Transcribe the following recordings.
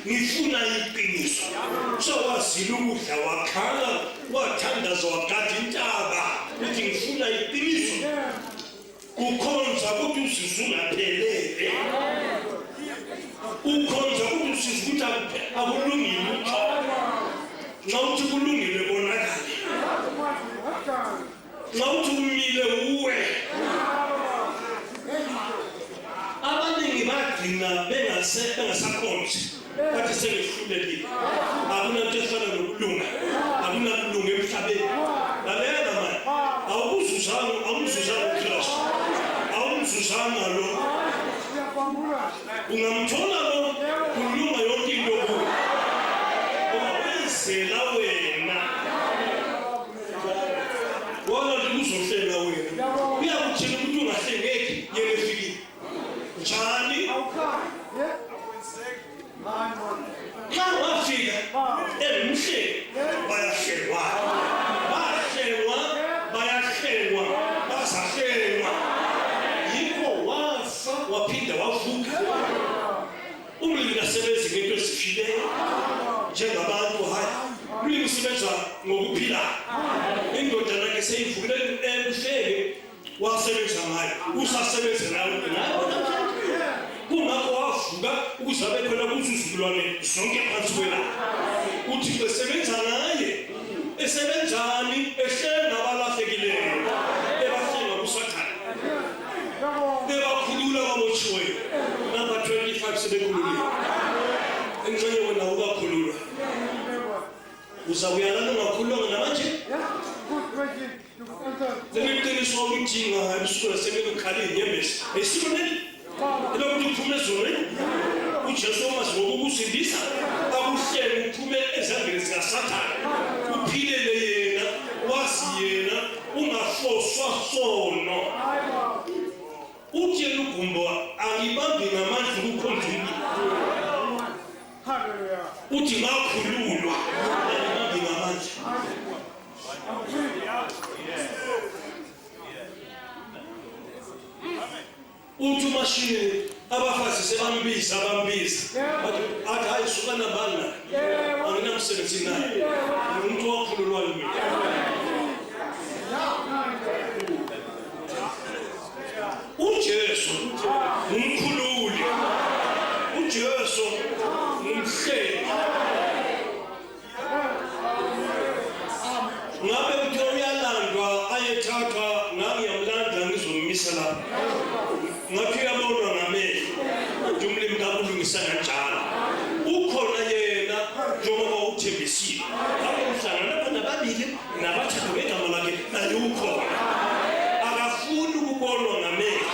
ngifuna iqiniso so wazila ukudla wakhala wathandaza wagada intaba uthi ngifuna iqiniso ukhonza ukuthi usizu ungaphelele ukhonza ukuthi usizu ukuthi akulungile nxa uthi kulungile bonakale nxa uthi umile uwe abaningi bagcina bengasakhonzi bathi sebehlulekile akunanto efana nokulunga akunalunga emhlabeni lalela manje awuzuzanga uKristu awumzuzanga lo ungamthola lo kulunga yonke into kuwe wenzela wena wona uzohlela wena uyakutshela ukuthi ungahlengeki yena efikile njani xa wafika emhle bayahlelwa bayahlelwa bazahlelwa yikho wafa waphinda wavuka umlimi kasebenzi ngento ezifileyo njengabantu hayi umlimi usebenza ngokuphila indoda nakhe seyivukile ebuhlele wasebenza ngayo usasebenza nawe kungakho wavuka ukuze abe khona kuzizukulwane zonke phansi kwelanga uthi esebenza naye esebenzani ehlele nabalahlekileyo ebahlenga kusathane ebakhulula kwabotshiweyo number 25 sebekhululile engxenye wena ukakhululwa uzawuyalana ungakhululwanga namanje Sebeqiniso ukudinga ebusukela sebekukhala inyembezi esiko neli elokuthi uphume ezonweni uJesu ngokusindisa akuhlele uphume ezandleni zikaSathane uphilele yena wazi yena ungafoswa sono uthi lugumbo angibambi ngamandla ukukhonjula haleluya uthi ngakhululwa angibambi ngamandla uthi mashine abafazi sebambiza athi hayi sukana bana anginamsebenzi naye umuntu wakhululwayo mina uJesu umkhululi uJesu umhleli ngabe uthe uyalandwa ayethathwa ngiyamlanda ngizomisa lapha ngathi uyabonwa ngamehlo ukuthi umlimi kakulungisa kanjalo ukhona yena njengoba uthembisile akuhlangana nababili nabathathu ngegama lakhe naye ukhona akafuni ukubonwa ngamehlo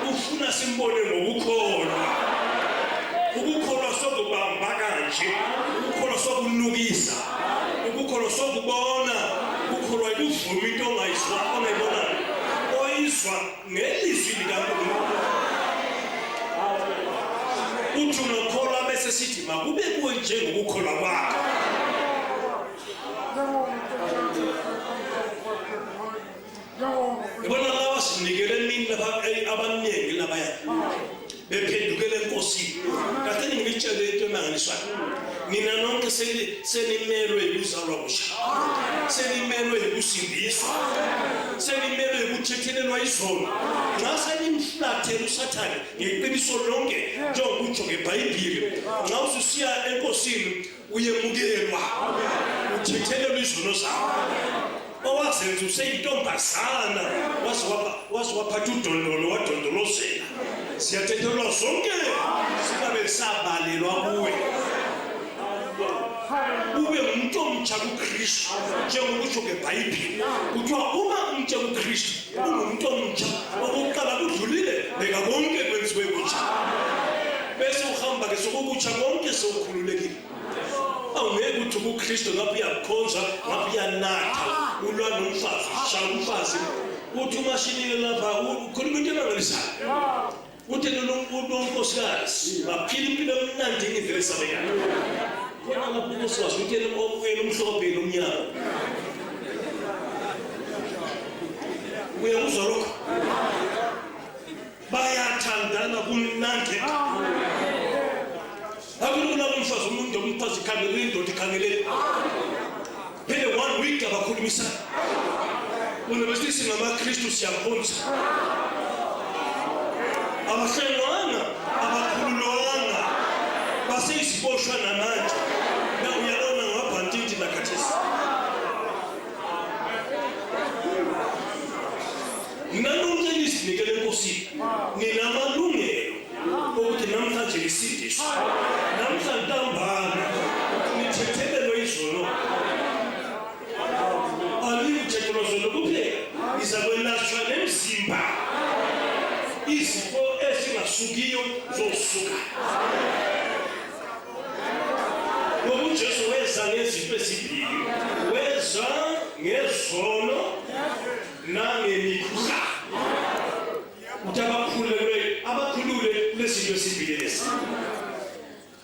ufuna simbone ngokukholwa ukukholwa sokubamba kanje ukukholwa sokunukisa ukukholwa sokubona ukukholwa ikuvuma into ongayizwa ongayibona oyizwa ngelizwi likaNkulunkulu uthi unokholwa bese sithi makube kuwe njengokukholwa kwakho ibona lawa sinikele nini lapha abaningi labaya bephendukele enkosini kade ngitshele into emanganiswayo nina nonke senimelwe ukuzalwa busha senimelwe ukusindiswa senimelwe ukuthethelelwa izono nxa senimflathela uSathane ngeqiniso lonke njengokutsho ngeBhayibhili nxa ususiya enkosini uyemukelwa uthethelelwa izono zakho owazenza useyintombazana waze waphatha udondolo wadondolozela siyathethelwa zonke singabe sabalelwa kuwe ube umuntu omtsha kuKristu njengokutsho ngeBhayibhili kuthiwa uma umtsha kuKristu ungumuntu omtsha okokuqala kudlulile beka konke kwenziwe kutsha bese uhamba ke sokubutsha konke sokukhululekile awungeke uthi kuKristu ngapha uyakhonza ngapha uyanatha ulwa nomfazi shaya umfazi uthi umashinile lapha ukhuluma into emangalisayo uthi uNkosikazi baphila impilo emnandi ngivele sabekana khona lapho uNkosikazi uthi omhlophe nomnyama uyakuzwa lokho bayathandana kumnandi akulula umfazi umuntu umfazi ikhangele indoda ikhangele phela 1 week abakhulumisa unebesithi ngamaKristu siyakhonza abahlengwana abakhululwana baseyisiboshwa namanje na uyabona ngabhantiti nakhathesi nanonke isinikele enkosini ninamalungelo ukuthi namhlanje lisidiswe namhlanje ntambama nithethelelwe izono aliyithethelwa zono kuphela izakwelashwa nemzimba izifo ezingasukiyo zosuka ngoba uJesu weza ngezinto ezibili weza ngezono nangemikhuba uthi abakhulule lezinto ezibili lezi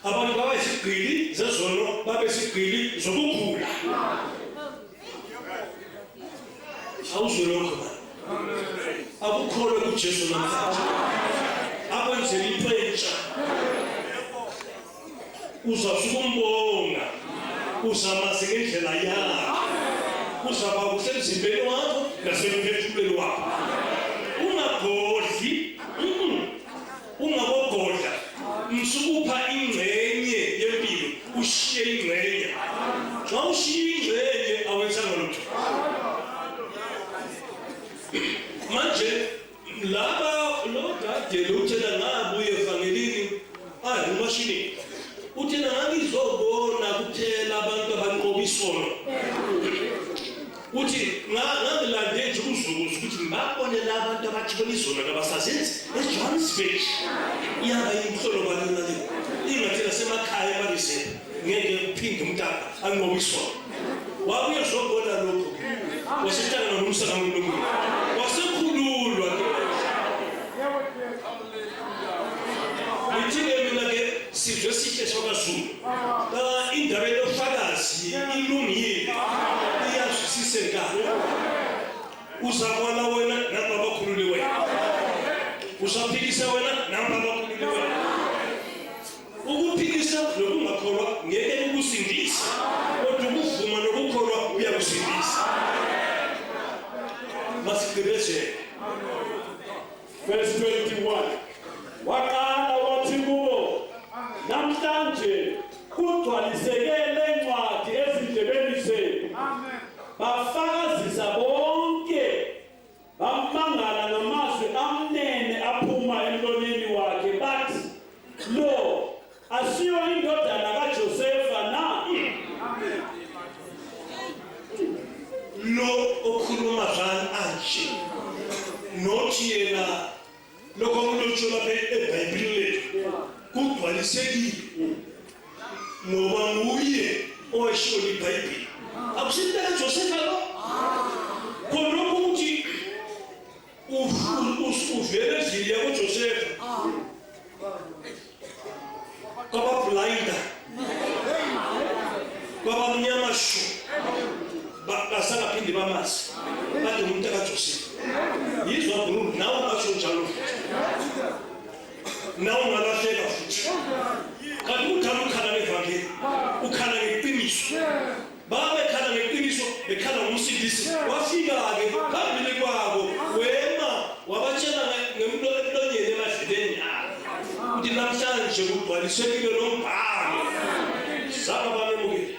abantu babayisigqili zezono babesigqili zokukhula awuzwe lokho akukholwe kuJesu namhlanje akwenzela into entsha uzasukumbonga uzamazi ngendlela yakhe uzaba kuhle emzimbeni wakho nasemphefumulweni wakho ungagodli ungabogodla msukupha ingcenye yempilo ushiye ingcenye xa ushiye ingcenye awenzanga lutho manje laba lodade luthela ngabuye evangelini umashini uthena ngangizobona kuphela abantu abanqoba isono uthi ngangilande nje uzukuza ukuthi ngibabone labantu abathibona izono kabasazenzi eJohannesburg yaba imhlolo balona le ingathela semakhaya balise ngeke uphinde umntaka anqoba isono wabuye zobona lokho wasitana nomsana uNkulunkulu wasekhululwa ngithike mina ke sizwe sihle sokaZulu indaba yofakazi ilungile iyazwisiseka uzabona wena namba bakhulule wena usaphikisa wena namba bakhulule wena ukuphikisa nokungakholwa ngeke ukusindisa kodwa ukuvuma nokukholwa uyakusindisa masigqibeze verse 21 waqala wathi kubo namhlanje kugcwaliseke lencwadi ezindlebeni zenu bafakazisa bonke bamangala ngamazwi amnene aphuma emlonyeni wakhe bathi lo asiyo indodana kaJosefa na lo okhuluma anje nothi yena lokho kulotshwa lapha eBhayibhelini lethu kugcwalisekile ngoba nguye owashiya iBhayibheli akusindela kaJosefa lo khona ukuthi uvele ezili yakuJosefa kwaba blinda kwaba mnyama shu basangaphindi bamazi bathi umuntu kaJosefa yizwa Bruno nawe basho njalo nawe ungalahleka futhi kanti uthanda ukhala ngevangeli ukhala ngeqiniso babekhala ngeqiniso bekhala ngomsindisi wafika-ke phambili kwabo wema wabatshela ngemlonyeni emadleleni yabo ukuthi namhlanje kugcwalisekile nombhalo zaba bamemukile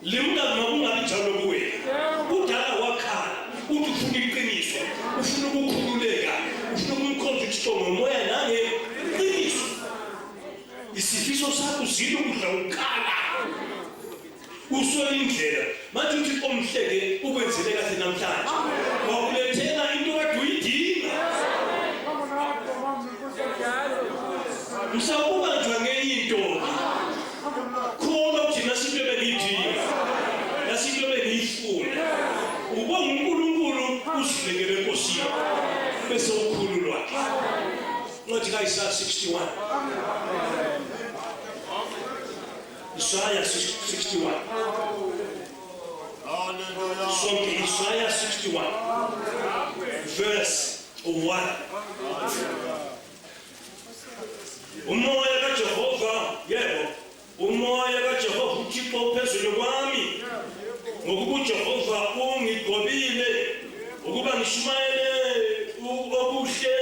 limka makungabi njalo kuwe udala wakhala uthi ufuna iqiniso ufuna ukukhululeka ufuna ukumkhonza uThixo ngomoya nangeqiniso isifiso sakho zilo kudla ukhala usole indlela manje uThixo omhleke ukwenzele kahle namhlanje wakulethela into kade uyidinga msawubanjwa ngeyinto khona uthi nasinto benidinga nasinto beniyifuna ubonga uNkulunkulu uzibekele enkosini bese ukhululwa Not Isaiah 61. Isaiah 61. So Isaiah 61. Verse 1. Umoya kaJehova ngokuba uJehova ungigobile ukuba ngishumayele okuhle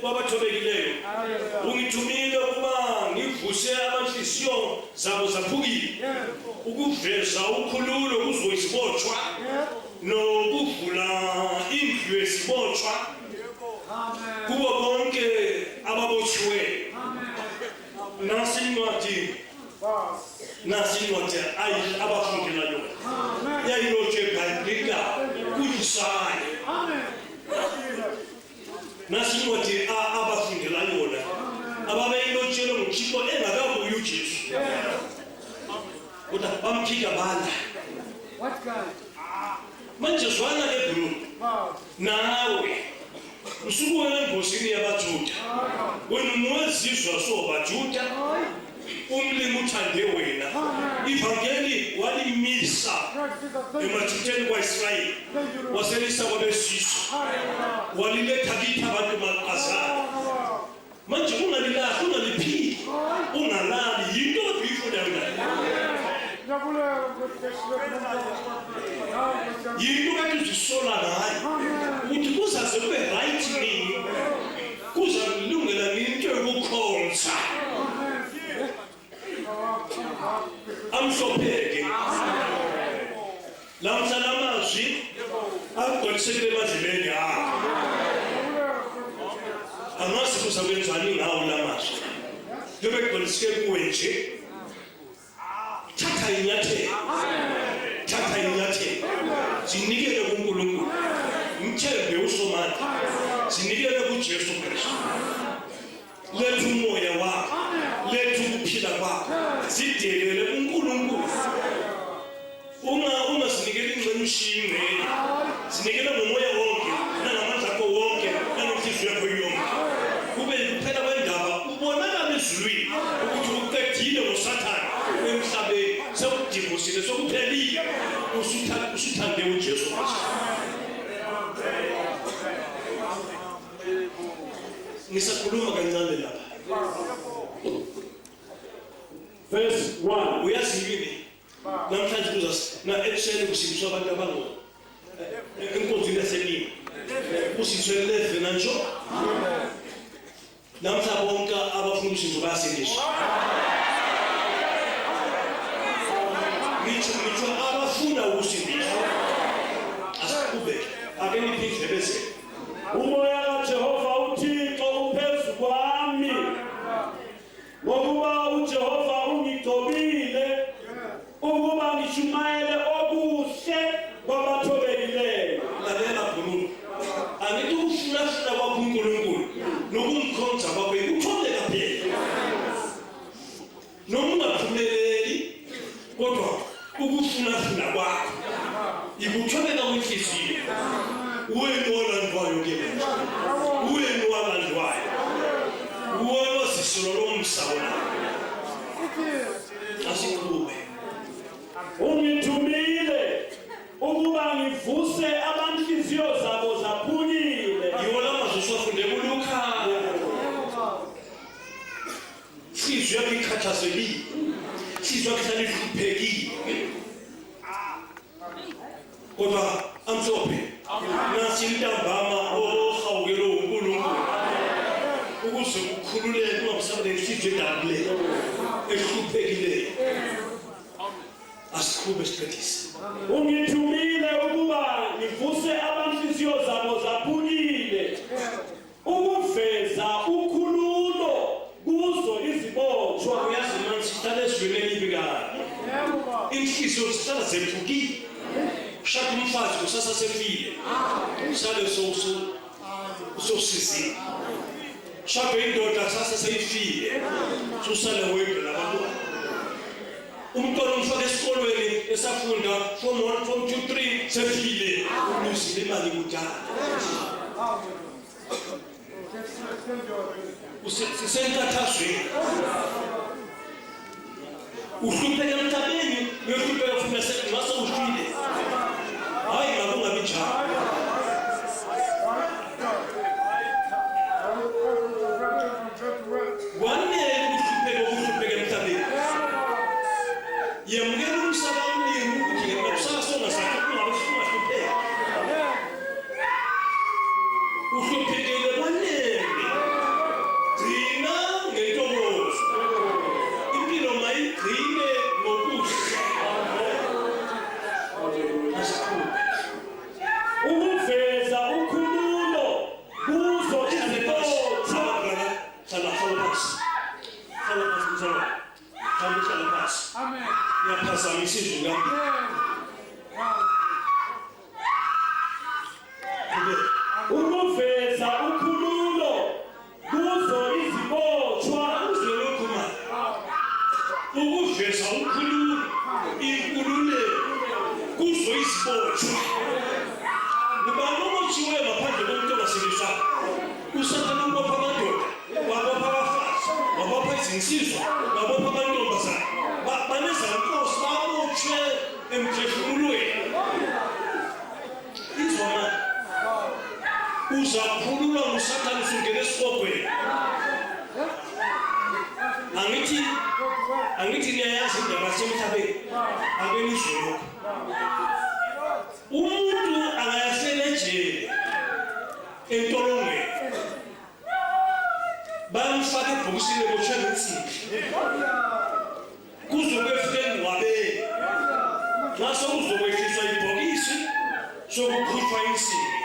kwabathobekileyo. Ungithumile ukuba ngivuse abanhliziyo zabo zaphukile, ukuveza ukhululo kuzwe isibotshwa nokuvula indlu yesibotshwa kubo bonke ababotshiwe. Nasi incwadi abafundela yona yayilotshwe eBhayibhilini kuyisaya. Nasi incwadi abafundela yona ababeyilotshelwe nguThixo engakabuyi uJesu, kodwa bamkhika bala. Manje zwana ke bro, nawe usukuwela embosini yabaJuda, wena umwezizwa sobaJuda, umlimi uthande wena. Ivangeli walimisa emathuteni kwaIsrayeli, waselisa kwabesizwe, waliletha kithi abantu maqazana. Manje ungalilahli, ungaliphili, ungalali, yinto obuyifuna yona. Yinto kade uzisola ngayo ukuthi kuzaze kube right nini, kuzalungela into yokukhonza. Amhlopheke lamhla lamazwi agcwalisekile emadleleni akho. Angazi kuzakwenzani ngawo lamazwi njengoba egcwaliseke kuwe nje. Thatha inyathelo, thatha inyathelo, zinikele kuNkulunkulu, mthembe uSomandla, zinikele kuJesu Kristu. Letha umoya wakho, letha ukuphila kwakho, zidelele kuNkulunkulu. Ungazinikeli ingxenye ushiye ingxenye, zinikele ngomoya wonke nangamandla akho wonke nangenhliziyo yakho yonke. Kube kuphela kwendaba ubonakala ezulwini ukuthi uqedile ngoSathane emhlabeni, sekudivosile, sekuphelile, usuthande uJesu Kristu. Ngisakhuluma kancane lapha. Verse 1. Uyazi yini? Namhlanje na ekuseni kusindiswa abantu abango enkonzweni yaselima. Kusindiswe 11 nanjo. Namhla bonke abafuna usizo bayasindiswa. Ngitsho abafuna ukusindiswa. Asiqhubeke. Ake niphinde bese. Umoya kaJehova uThixo uphezu kwami, ngokuba uJehova ungigcobile ukuba ngishumayele okuhle kwabathobekileyo. Lalela Nkulunkulu, angithi ukufuna kwakho uNkulunkulu nokumkhonza kwakho ukuthobeka phela. Noma ungaphumeleli kodwa ukufuna kwakho ikuthobeka kwenhliziyo. Wena olandwayo ke, wena olandwayo, wena osisolo lomsawona. Asikhulube. Ungithumile ukuba ngivuse abanhliziyo zabo zaphukile. Yiwo lamazwi siwafunde kuLuka. Sizwe ikhathazekile, sizwe kuhlala ihluphekile, kodwa amhlophe. Nasi intambama ohawukele uNkulunkulu ukuze ukukhululeke kungasabe nesizwe edabule ehluphekile. Asikhube siqedise. Ungithumile ukuba ngivuse abanhliziyo zabo zaphukile, ukuveza ukhululo kuzo izibotshwa. Uyazi manje sihlala ezweni elibi kabi. Inhliziyo zihlala zephukile. Shaka umfazi kusasa sefile. Sale usosizile. Shaka indoda sasa seyifile. Susale wedwa labantwana. Umntwana umfaka esikolweni esafunda form 1 form 2 3 sefile. Uluzile imali kudala. Usenkathazweni. Uhlupheke emhlabeni, uyahlupheka futhi ngase ufile. Hayi ngakungabi njalo. Wanele ukuhlupheka emhlabeni. Yemukela umsakazo ukuthi ngekusasa songasakho Kamhlala phansi. Amen. Iyaphazamisa izwi lami. ukuveza ukhululo kuzo izibotshwa Uzolokhu ma. Ukuveza ukhululo, inkululeko kuzo izibotshwa. Ubani obotshiweyo ngaphandle komuntu ongasebenza? Usathane ubopha amadoda, wabopha abafazi, wabopha izinsizwa, wabopha amantombazane. Banezankosi babotshwe emphefumulweni. Izwa manje. Uzakhululwa ngusathane usungena esibhogweni. Angithi niyayazi indaba yasemhlabeni. Akenizwe lokho. Umuntu angayafela ejele entolongweni. Bamfaka ebhokisini ebotshwe ngensimbi. Kuzobefika engcwabeni. Ngaso kuzokwehliswa ibhokisi sokukhutshwa insimbi.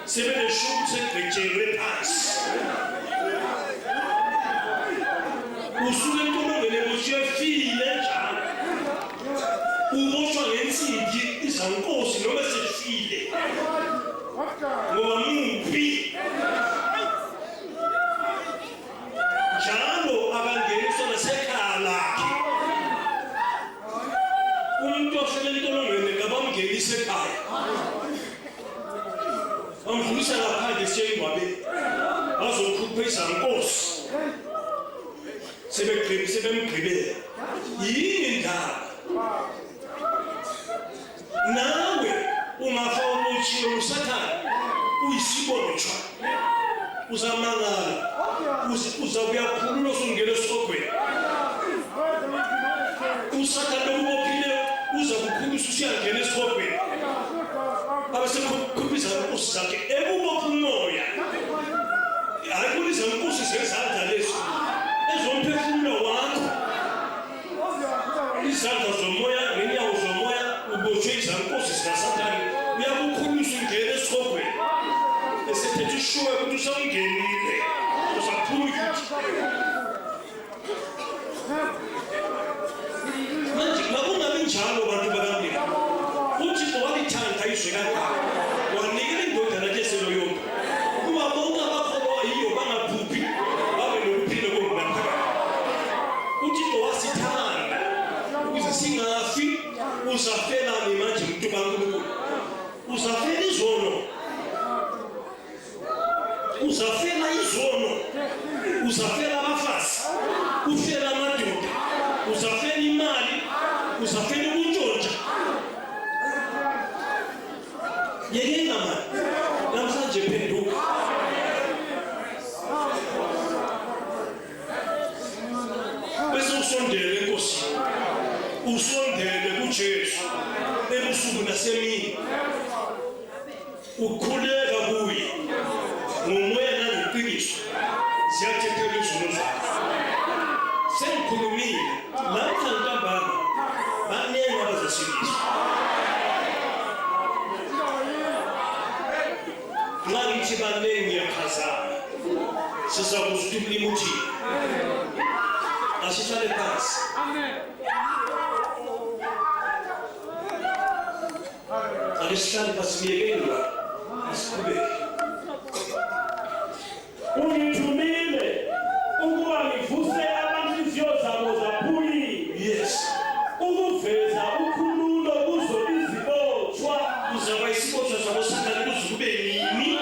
Sebeneshuku sekugetshelwe phansi. Usuke entolongweni ebotshwe efile njalo. Ubotshwa ngensimbi izankosi noma sefile. Ngoba muphi. Njalo abangeniswa nasekhaya lakhe. Umuntu ofele entolongweni ngabamngenisa ekhaya. Bamdlulisa ngaphandle seyingcwabeni. Bazokhupha izankosi. Sebemgqibela. Yini indaba? Nawe ungafaka utshiwe usathane uyisibotshwa. Uzamangala. Uzakuyakhululwa usungena esibhogweni. Usathane ubophileyo uzakukhulisa usiyangena esibhogweni. Abasekhupha izankosi zakhe ebubopha umoya. Hayi kuliza inkosi zezandla lezo. Ezomphefumulo wakho. Izandla zomoya ngenyawo zomoya ubotshwe izankosi zikasathane. Uyakukhulisa ungena esibhogweni. Esethethe ushuwe ukuthi usamngenile. Uzaphuma futhi. Manje makungabi njalo bantu bakamlimi. UThixo walithanda izwi lakhe. Wanikela indodana yakhe eseloyonke. Kuba bonke abakholwa yiyo bangabhubhi babe nokuphila okungaphakathi. UThixo wasithanda ukuze singafi. Uzafelani manje umuntu kaNkulunkulu? Uzafela izono. Uzafela izono. Uzafela abafazi. Ufela amadoda. Uzafela imali. Uzafela ukuntshontsha. Yekela manje. Namhlanje phenduka. Bese usondele enkosini. Usondele kuJesu. Ebusuku nasemini. Ukhuleka kuye. Ngomoya nangeqiniso. Ziyathethela izono zakho. Sengikhulumile. Lapha ntambama. Banenge abazasindiswa. Nxa ngithi banenge ngiyaphazama. Sizakuzwa umlimi uthini. Asihlale phansi. Asihlale phansi ngiyekeni. Asiqhubeke. ungithumile ukuba ngivuse abanhliziyo zabo zaphulile. Yes. Ukuveza ukhululo kuzo izibotshwa. Uzaba isibotshwa sabosathane kuze kube yini?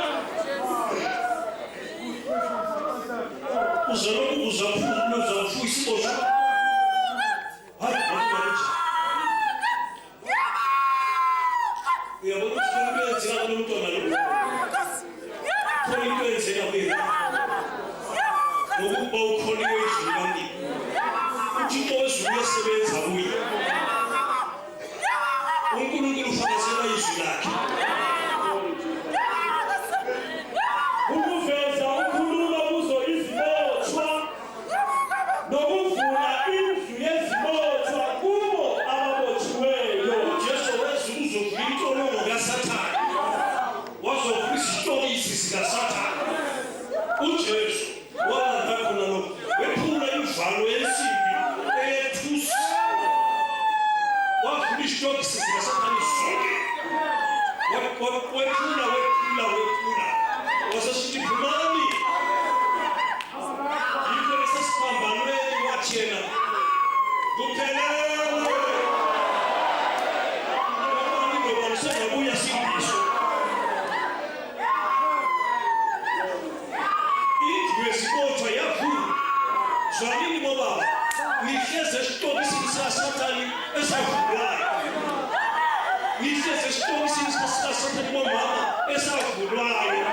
Uzalokhu uzaphuza isibotshwa. Hayi, manje. Uyabona ukuthi into yenzeka kulo mntwana lo. Khona into yenzeka kuye. Ngokuba ukholiwe izwi likaNkulunkulu. UThixo wezulu uyasebenza kuye. uNkulunkulu ufakazela izwi lakhe. Ukuveza ukhululo kuzo izibotshwa. Nokuvula indlu yezibotshwa kubo ababotshiweyo. Jesu wezulu uzovula intolongo kaSathane. Wazovula izitokisi zikaSathane. uJesu walanda khona lokho. Wephula imvalo yensimbi. wasasithi phumani yikho lesasiphambanweni wathi yena kuphelele abantu ngoba sengabuya sindiswe indlu yesibotshwa yavulwa zwanini bobaba nihlezi esitokisini sikasathane esavulwayo nihlezi esitokisini sikasathane bomama esavulwayo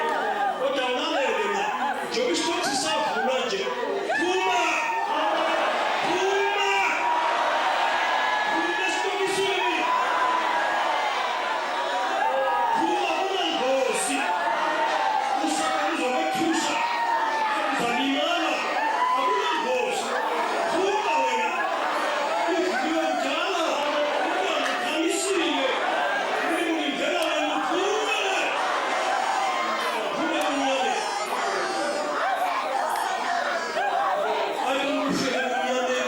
kodwa unamele na njengoba isitokisi savulwa nje phuma esitokisini phuma kunangozi usakha uzokwethusha uzalingana akunangozi phuma wena uvuliwe kudala ungakhamisile ulingela wena phuma kunyane ayumuhle kunyane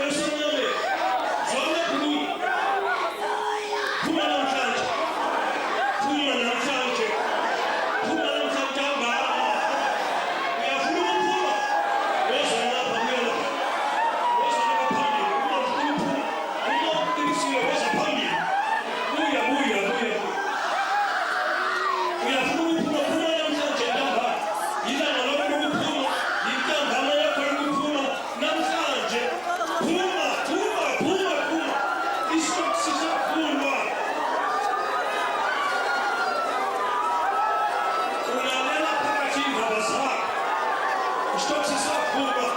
Lusamnyame zwana khuluma phuma namhlanje phuma namhlanje phuma namhlanje angaba uyafuna ukuphuma woza lapha uyela woza lapha phambili ungafuna ukuphuma unokuqinisiwe woza phambili buya uyafuna ukuphuma phuma namhlanje ntambama ilanga lakho lokuphuma yintambama yakho yokuphuma namhlanje phuma isitokisi savulwa ulalela phakathi iindaba zakho isitokisi savulwa